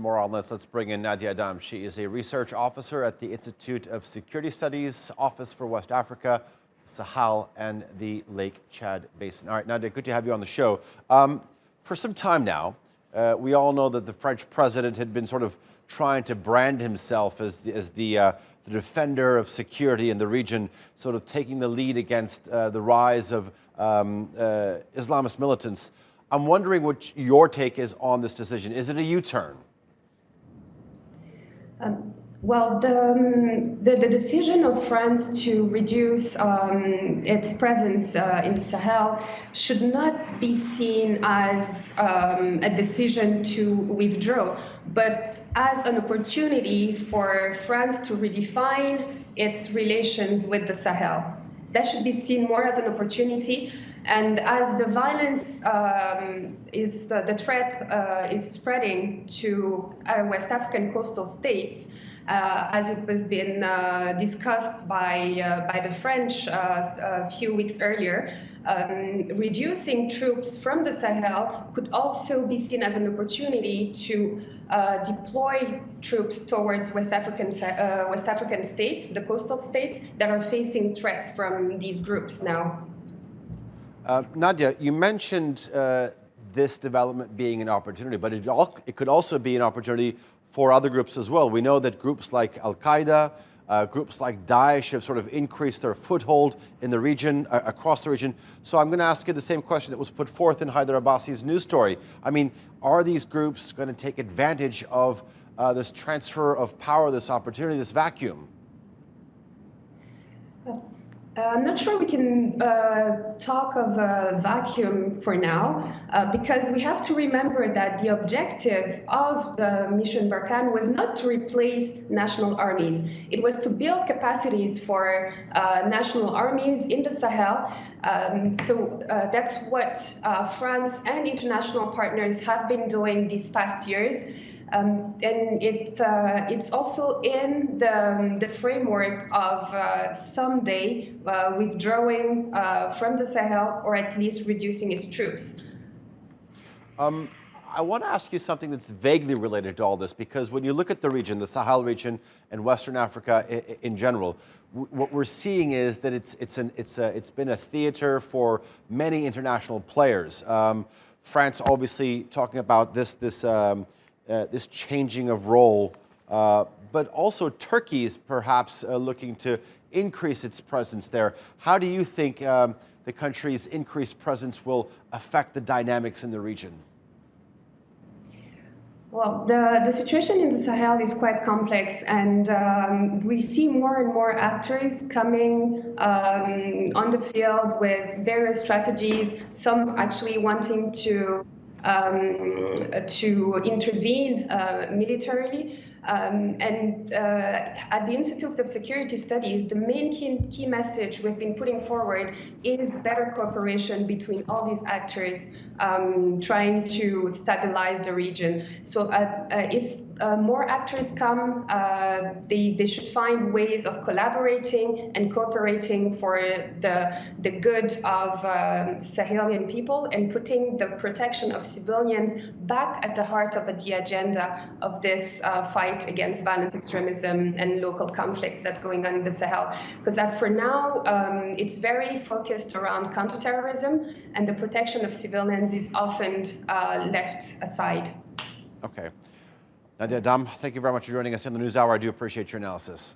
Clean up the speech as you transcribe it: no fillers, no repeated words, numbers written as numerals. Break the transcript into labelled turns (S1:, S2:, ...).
S1: more on this, let's bring in Nadia. She is a research officer at the Institute of Security Studies, Office for West Africa, Sahel, and the Lake Chad Basin. All right, Nadia, good to have you on the show. For some time now, we all know that the French president had been sort of trying to brand himself as the defender of security in the region, sort of taking the lead against the rise of Islamist militants. I'm wondering what your take is on this decision. Is it a U-turn?
S2: Well, the decision of France to reduce its presence in the Sahel should not be seen as a decision to withdraw, but as an opportunity for France to redefine its relations with the Sahel. That should be seen more as an opportunity. And as the violence the threat is spreading to West African coastal states, as it was been discussed by the French a few weeks earlier, reducing troops from the Sahel could also be seen as an opportunity to deploy troops towards West African states, the coastal states that are facing threats from these groups now.
S1: Nadia, you mentioned this development being an opportunity, but it could also be an opportunity for other groups as well. We know that groups like Al-Qaeda, groups like Daesh have sort of increased their foothold in the region, across the region. So I'm going to ask you the same question that was put forth in Haider Abbasi's news story. I mean, are these groups going to take advantage of this transfer of power, this opportunity, this vacuum?
S2: I'm not sure we can talk of a vacuum for now, because we have to remember that the objective of the Mission Barkhane was not to replace national armies. It was to build capacities for national armies in the Sahel. So that's what France and international partners have been doing these past years. And it's also in the framework of someday withdrawing from the Sahel, or at least reducing its troops.
S1: I want to ask you something that's vaguely related to all this, because when you look at the region, the Sahel region and Western Africa in general, what we're seeing is that it's been a theater for many international players. France obviously talking about this changing of role, but also Turkey's perhaps looking to increase its presence there. How do you think the country's increased presence will affect the dynamics in the region?
S2: Well, the situation in the Sahel is quite complex, and we see more and more actors coming on the field with various strategies, some actually wanting to intervene militarily. At the Institute of Security Studies, the main key message we've been putting forward is better cooperation between all these actors trying to stabilize the region. So if more actors come, they should find ways of collaborating and cooperating for the good of Sahelian people, and putting the protection of civilians back at the heart of the agenda of this fight against violent extremism and local conflicts that's going on in the Sahel. Because as for now, it's very focused around counterterrorism, and the protection of civilians is often left aside.
S1: Okay. Nadia, thank you very much for joining us in the NewsHour. I do appreciate your analysis.